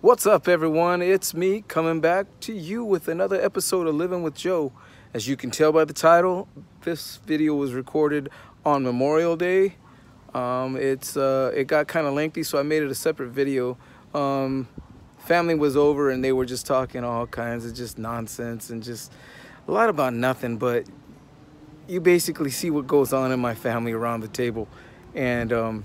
What's up, everyone? It's me coming back to you with another episode of Living with Joe. As you can tell by the title, this video was recorded on Memorial Day. It got kind of lengthy, so I made it a separate video. Family was over and they were just talking all kinds of just nonsense and just a lot about nothing, but you basically see what goes on in my family around the table. And I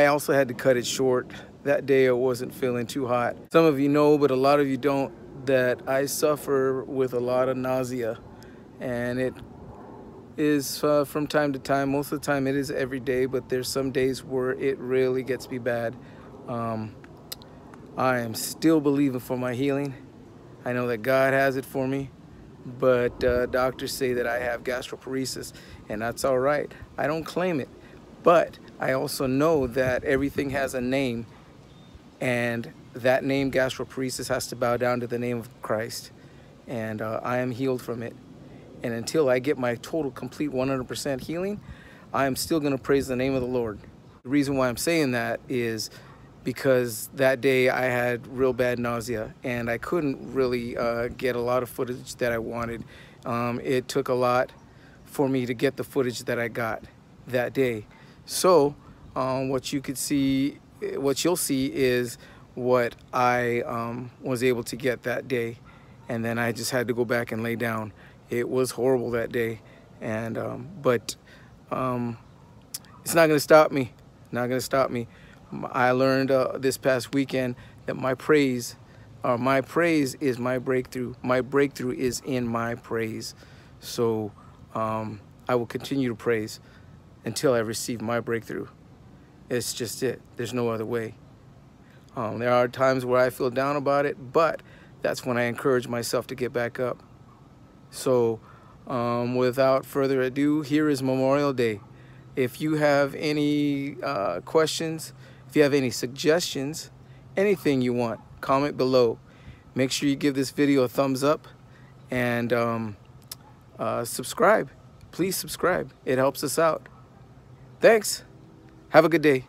also had to cut it short. That day I wasn't feeling too hot. Some of you know, but a lot of you don't, that I suffer with a lot of nausea, and it is from time to time. Most of the time it is every day, but there's some days where it really gets me bad. I am still believing for my healing. I know that God has it for me, but doctors say that I have gastroparesis, and that's all right. I don't claim it, but I also know that everything has a name, and that name, gastroparesis, has to bow down to the name of Christ, and I am healed from it. And until I get my total, complete 100% healing, I am still going to praise the name of the Lord. The reason why I'm saying that is because that day I had real bad nausea, and I couldn't really get a lot of footage that I wanted. It took a lot for me to get the footage that I got that day. So what you'll see is what I was able to get that day, and then I just had to go back and lay down. It was horrible that day, and but it's not gonna stop me. I learned this past weekend that my praise is my breakthrough. My breakthrough is in my praise. So I will continue to praise until I receive my breakthrough. It's just it. There's no other way. There are times where I feel down about it, but that's when I encourage myself to get back up. So without further ado, here is Memorial Day. If you have any questions, if you have any suggestions, anything you want, comment below. Make sure you give this video a thumbs up, and subscribe. Please subscribe. It helps us out. Thanks. Have a good day.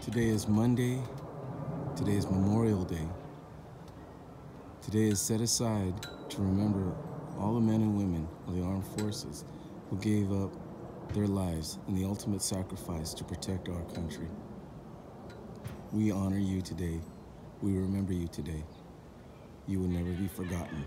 Today is Monday. Today is Memorial Day. Today is set aside to remember all the men and women of the armed forces who gave up their lives in the ultimate sacrifice to protect our country. We honor you today. We remember you today. You will never be forgotten.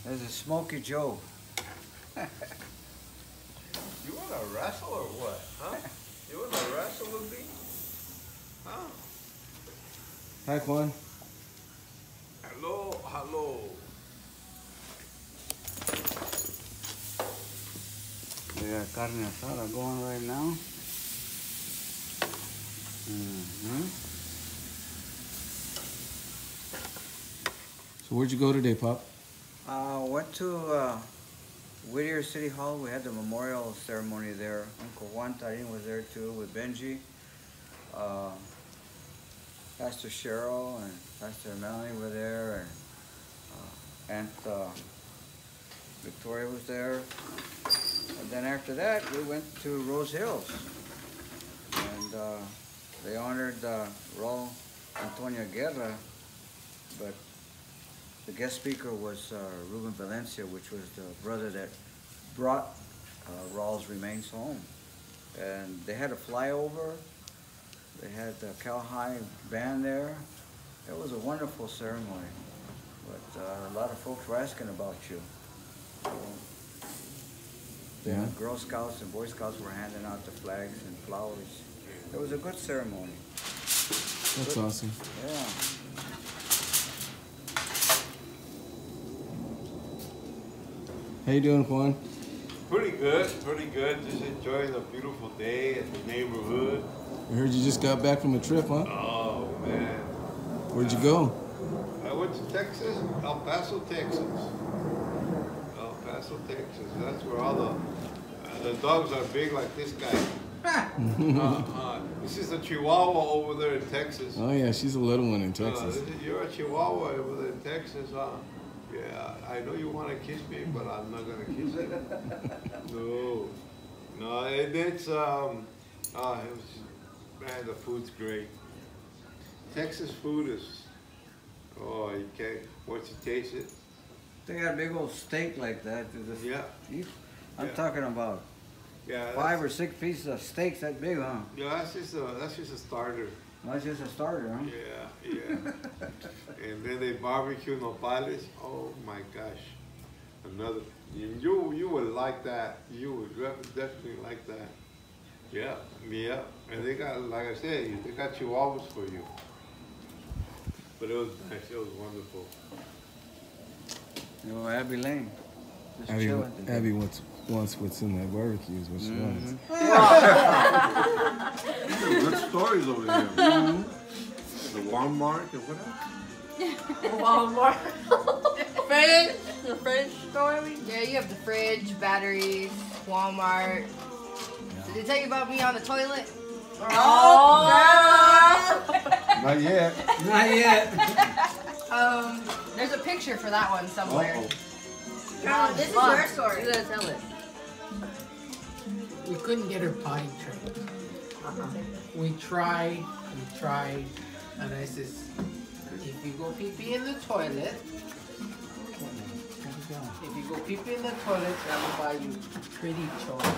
There's a Smoky Joe. You want to wrestle or what? Huh? You want to wrestle with me? Huh? Hi, Juan. Hello, hello. We got carne asada going right now. So where'd you go today, Pop? Went to Whittier City Hall. We had the memorial ceremony there. Uncle Juan Tarin was there too with Benji. Pastor Cheryl and Pastor Melanie were there, and Aunt Victoria was there. And then after that, we went to Rose Hills. And they honored Raul Antonio Guerra, but the guest speaker was Ruben Valencia, which was the brother that brought Raul's remains home. And they had a flyover. They had the Cal High band there. It was a wonderful ceremony. But a lot of folks were asking about you. Yeah. Girl Scouts and Boy Scouts were handing out the flags and flowers. It was a good ceremony. That's awesome. Yeah. How you doing, Juan? Pretty good, pretty good. Just enjoying a beautiful day in the neighborhood. I heard you just got back from a trip, huh? Oh, man. Where'd you go? I went to Texas, El Paso, Texas. El Paso, Texas. That's where all the dogs are big like this guy. This is a Chihuahua over there in Texas. Oh yeah, she's a little one in Texas. You're a Chihuahua over there in Texas, huh? Yeah, I know you want to kiss me, but I'm not gonna kiss you. No, and it's man, the food's great. Texas food is, oh, you can't. Once you taste it, They got a big old steak like that. yeah, I'm Yeah. talking about yeah. 5 or 6 pieces of steaks that big, huh? Yeah, that's just a starter. That's just a starter, huh? Yeah. And then they barbecue nopales. Oh my gosh, another. You would like that. You would definitely like that. Yeah. And they got, like I said, they got chihuahuas for you. But it was nice. It was wonderful. You know, Abby Lane. Just Abby, chilling. Abby wants what's in that barbecue is what she wants. Good stories over here. The Walmart and what else? Walmart. Fridge? The fridge story? Yeah, you have the fridge, batteries, Walmart. Did they tell you about me on the toilet? Oh, Not yet. Not yet. There's a picture for that one somewhere. This is your story. You gotta tell it. We couldn't get her potty trained. We tried, and I says, if you go pee-pee in the toilet, I will buy you pretty toys.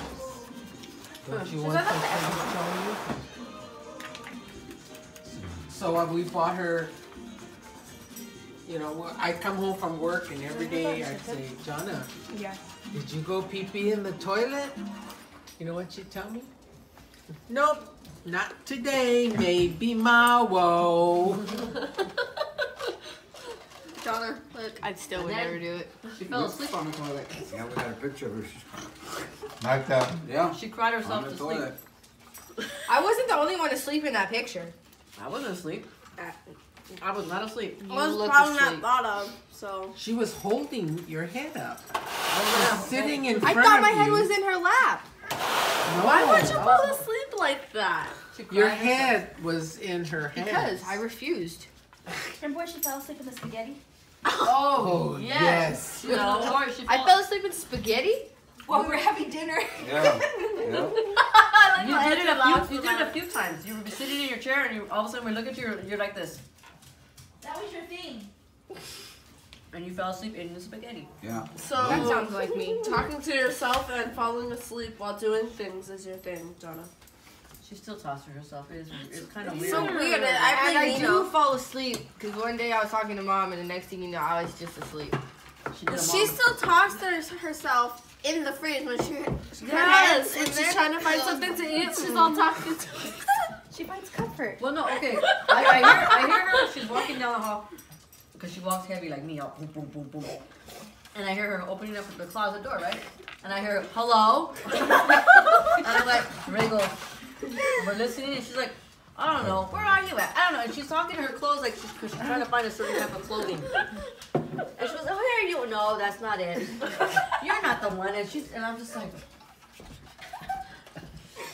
Don't you want some pretty toys? So we bought her, you know, I come home from work and every day I'd say, Jonna, did you go pee-pee in the toilet? You know what she'd tell me? Nope, not today, maybe tomorrow. Donna, look. I still would never do it. She fell asleep on the toilet. Yeah, we got a picture of her. Knocked out. Yeah. She cried On herself the to sleep. toilet. I wasn't the only one asleep in that picture. I wasn't asleep. I was not asleep. You I was looked probably asleep. not thought of, so. She was holding your head up. Sitting in I front thought of my head you. was in her lap. No. Why would you fall asleep like that? Your head was in her hand. Because I refused. Remember when she fell asleep in the spaghetti? Oh, yes. No, or she I fell asleep in spaghetti? while we were having dinner. Yeah. You did it a few times. You were sitting in your chair and all of a sudden we look at you, you're like this. That was your thing. And you fell asleep in the spaghetti. Yeah. So that sounds like me. Talking to yourself and falling asleep while doing things is your thing, Donna. She still tosses herself. It's kind of weird. So weird. And I I really do know. fall asleep because one day I was talking to mom and the next thing you know I was just asleep. She did a She mom. still talks to herself in the fridge when her Yes, head's in and there. she's trying to find something to eat. She's all talking to She finds comfort. Well, no, okay. I hear her. She's walking down the hall because she walks heavy like me. All boom, boom, boom, boom. And I hear her opening up the closet door, right? And I hear, hello? And I'm like, Ringo. We're listening, and she's like, I don't know. Where are you at? I don't know. And she's talking to her clothes like she's trying to find a certain type of clothing. And she goes, oh, here you. No, that's not it. You're not the one. And I'm just like,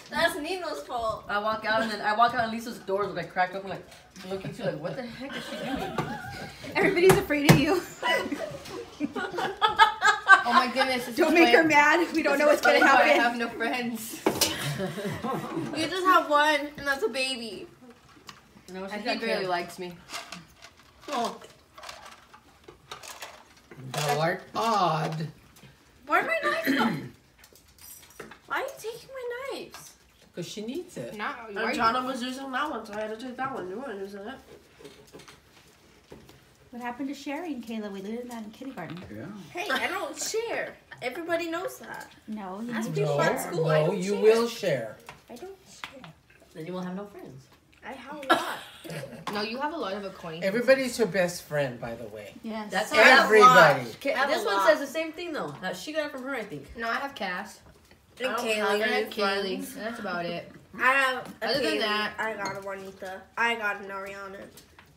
That's Nino's fault. I walk out and Lisa's doors are like cracked open, like looking through, like what the heck is she doing? Everybody's afraid of you. Oh my goodness. Don't make her mad. We don't know what's gonna I happen. have no friends. You just have one, and that's a baby. No, I she's think got really kids. likes me. Oh, Thou art odd. Where'd my knife go? Why are you taking my knives? Because she needs it. No, And Jonna was using that one, so I had to take that one. You weren't using it. What happened to sharing, Kayla? We learned that in kindergarten. Yeah. Hey, I don't share. Everybody knows that. No, you Ask need people to at share. school. I No, don't you share. will share. I don't share. then you won't have no friends. I have a lot. No, you have a lot of acquaintances. Everybody's your best friend, by the way. Yes. That's I have a Everybody. lot. Okay, I have this a one lot. says the same thing though. She got it from her, I think. No, I have Cass. And I have Kaylee. Kaylee. And that's about it. I have a Other than Kaylee. that- I got a Juanita. I got an Ariana.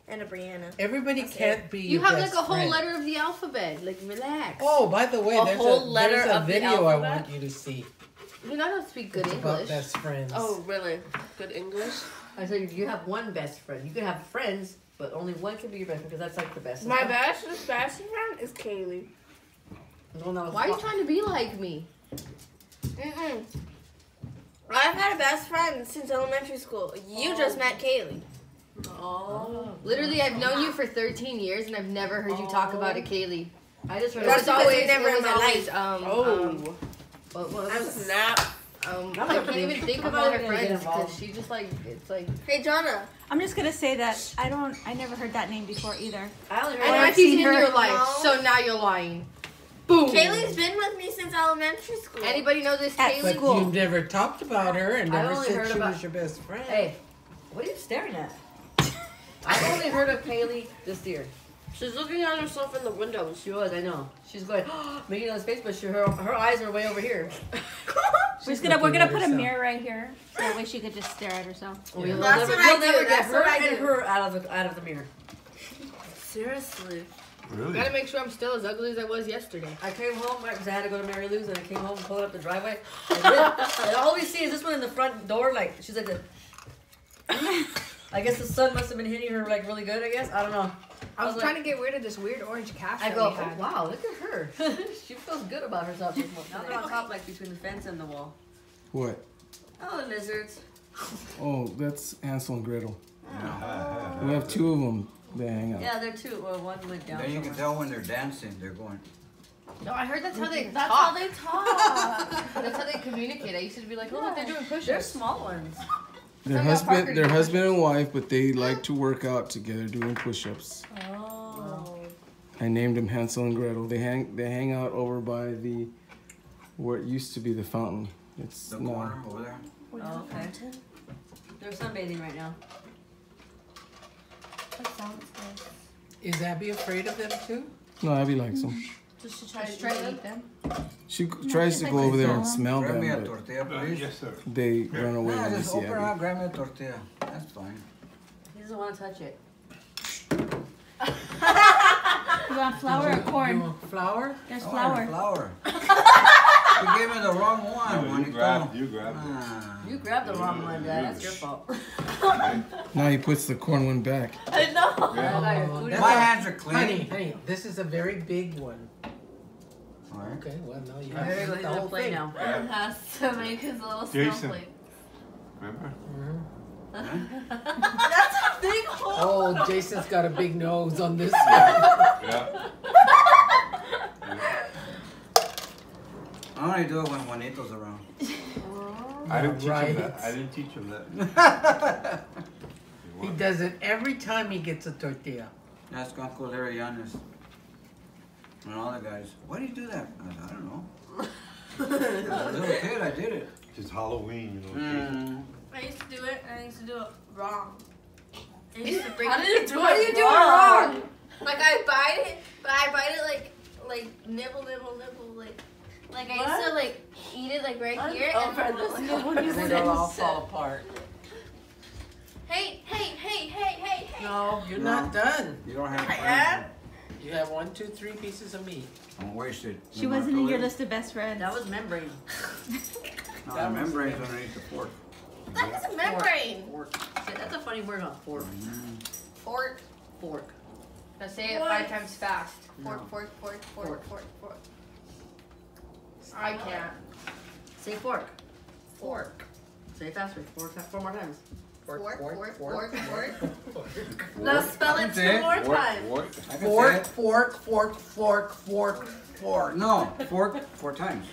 And a Brianna. Everybody That's can't be You your have best like a whole friend. letter of the alphabet. Like, relax. Oh, by the way, A there's whole letter there's a of the video I alphabet? want you to see. You know how to speak good It's about English. best friends. Oh, really? Good English? I said you have one best friend. You can have friends, but only one can be your best friend because that's like the best. My best friend is Kaylee. The one that was Why are you trying to be like me? Mm-mm. I've had a best friend since elementary school. You just met Kaylee. Oh. Literally, I've known you for 13 years and I've never heard you talk about a Kaylee. I just heard That's It was because you always, never it was in my always, life. what I'm was it? snap. I not can't gonna even be- think I'm about not her gonna get friends involved. because she just like, it's like, Hey, Jonna. I'm just gonna say that I never heard that name before either. I only I heard know and I've I've seen seen in her- your life, No. so now you're lying. Boom. Kaylee's been with me since elementary school. Anybody know this At Kaylee? But school. you've never talked about her and I never only said heard she about- was your best friend. Hey, what are you staring at? I've only heard of Kaylee this year. She's looking at herself in the windows. She was, I know. She's going, making those face, but her eyes are way over here. We're She's gonna looking at put a herself. mirror right here, so that way she could just stare at herself. We'll That's never, what I we'll never do, get that's her what I and do. her out of the mirror. Seriously. Really? Gotta make sure I'm still as ugly as I was yesterday. I came home because I had to go to Mary Lou's and I came home and pulled up the driveway. And all we see is this one in the front door, like she's like the. I guess the sun must have been hitting her like really good. I guess I don't know. I was like- trying to get rid of this weird orange cast I that go, we oh, had. wow, look at her. She feels good about herself. Now they're on top, like between the fence and the wall. What? Oh, the lizards. Oh, that's Hansel and Gretel. We have two of them that hang out. Yeah, they're two. Well, one went down. Then you can somewhere. tell when they're dancing, they're going. No, I heard that's how they That's talk. how they talk. That's how they communicate. I used to be like, oh, look, they're doing They're push-ups. small ones. Their I got Parker husband, their doing husband and wife, but they like to work out together doing push-ups. Oh. I named them Hansel and Gretel. They hang out over by the where it used to be the fountain. It's The now. corner over there. Oh, okay. They're sunbathing right now. Is Abby afraid of them too? No, Abby likes them. Just to Just try to eat them. She tries to go over there and smell Grab me a them, but tortilla, please. Yes, sir. they run away Yeah, when they just see open her Abby. up, grab me a tortilla. That's fine. He doesn't want to touch it. You want flour or You corn? want flour? There's I want flour. a flower. You gave me the wrong one, No, Juanito. you grabbed it. Ah. You grabbed the wrong one, Dad. That's your fault. Now he puts the corn one back. I know. Oh, My hands are clean. honey, this is a very big one. All right. Okay, well, no, you Very have to good. eat He's the gonna whole play thing. now. Has to make his little Jason. snowflake. Remember? That's a big hole. Oh, Jason's got a big nose on this one. Yeah. I only do it when Juanito's around. I didn't teach Right. him that. I didn't teach him that. He does it every time he gets a tortilla. Ask Uncle Larry Yanis. And all the guys, why do you do that? I said, I don't know. As a little kid, I did it. Just Halloween, you know. Mm. I used to do it, and I used to do it wrong. I used to break How did you do How it do you do it wrong? wrong? Like I bite it, but I bite it like nibble, like I used to like eat it like right here, and And they'll all fall apart. hey. No. You're not done. You don't have I to. am? You have 1, 2, 3 pieces of meat. Don't waste it. She wasn't in your list of best friends. That was membrane. No, the membrane's underneath the fork. That is a membrane. Fork. See, that's a funny word, not fork. Fork. Fork. Now say it What? 5 times fast. No. Fork. I can't. Say fork. Fork. Say it faster. Four more times. Fork, fork, fork, fork. Now spell it two more times. What? I can say Fork, it. fork, fork, fork, fork, fork. No, fork 4 times.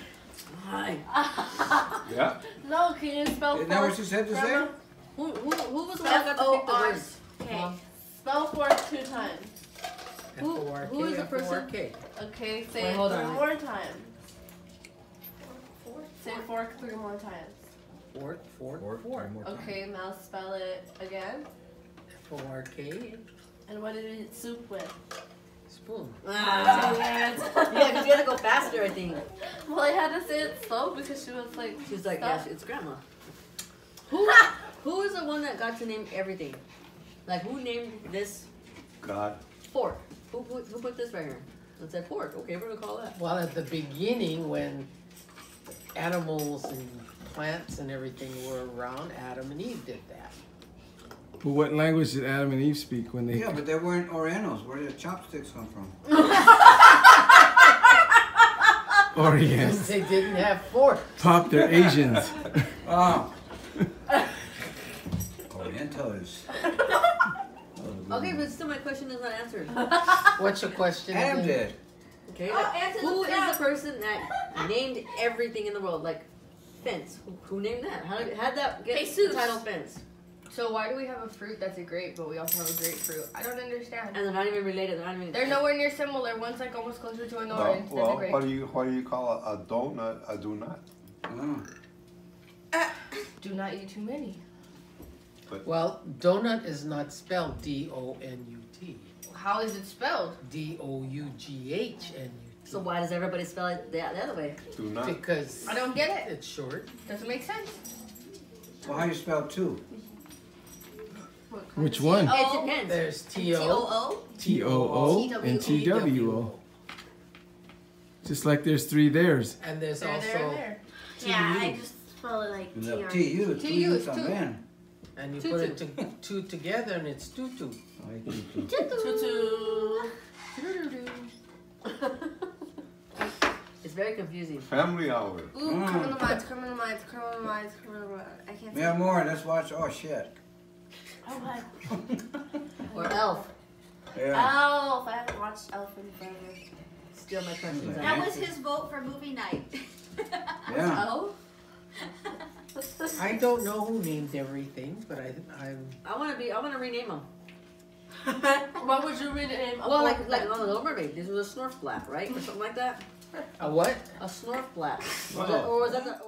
Hi. Yeah. No, can you spell Isn't that what fork? you said to say? Grandma? Who was the one that got to pick the F-O-R. words? Okay. Mom. Spell fork 2 times. Who is the person? F-O-R-K. Okay, say Wait, it hold 3 on. more times. Say fork 3 more times. Fork, fork, Fork, fork. 3 more times. Okay, now spell it again. F-O-R-K. And what did it soup with? Spoon. Ah. Yeah, because you had to go faster, I think. Well, I had to say it slow because she was like, She's like, stop. yeah, it's grandma. Who is the one that got to name everything? Like, who named this God. fork? Who put this right here? It said fork. Okay, we're gonna call that. Well, at the beginning, when animals and plants and everything were around, Adam and Eve did that. But what language did Adam and Eve speak when they? Yeah, but they weren't Orientals. Where did the chopsticks come from? Orientals. They didn't have forks. Pop, they're Asians. Oh. Orientals. Okay, but still my question is not answered. What's your question? Adam again? did. Okay, Oh, like, answer the who is crap. the person that named everything in the world? Like, fence. Who named that? How'd that get Jesus. the title fence? So why do we have a fruit that's a grape, but we also have a grapefruit? I don't understand. And they're not even related. They're not even. They're nowhere near similar. One's like almost closer to an orange than a Well, grape. what do you call a donut a do not? Oh. Do not eat too many. Well, donut is not spelled D-O-N-U-T. How is it spelled? D-O-U-G-H-N-U-T. So why does everybody spell it the other way? Do not. Because I don't get it. it's short. Doesn't make sense. Well, how do you spell 2? Which one? It depends. There's T-O, T-O-O? T-O-O and T-W-O. Just like there's 3 theirs. and there's There, also there, there. Yeah, I just spell it like No, T-R. T-U. T-U T-U is two. también. and you put it two together and it's tutu. Ay, tutu. Tutu. It's very confusing. Family hour. Ooh, criminal minds, criminal minds, criminal minds, criminal minds. I can't Mi say amor, let's watch. Oh, shit. Oh, what? Or elf. Yeah. Elf. I haven't watched Elf in forever. Still my questions. Yeah. That was his vote for movie night. Yeah. Elf? I don't know who named everything, but I'm I want to rename them. What would you rename a Well, pork like then? on the Little Mermaid, this was a Snorflap, right, or something like that. a what? A Snorflap. Oh. Or was that the?